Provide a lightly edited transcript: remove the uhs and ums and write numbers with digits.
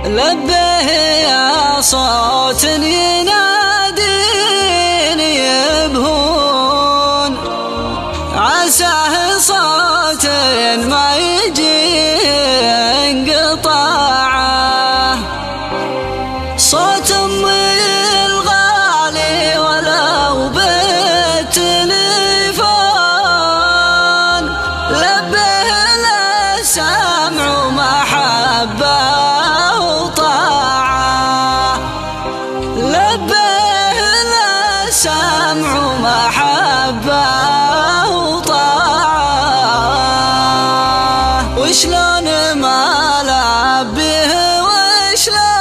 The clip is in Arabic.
لبه يا صوت يناديني يبهون، عساه صوت ما يجي انقطاعه، صوت أمي الغالي ولو بالتليفون، لبه للسمع ومحبة وطاعة، لبه للسمع ومحبة وطاعة. وشلون ما لبيه وشلون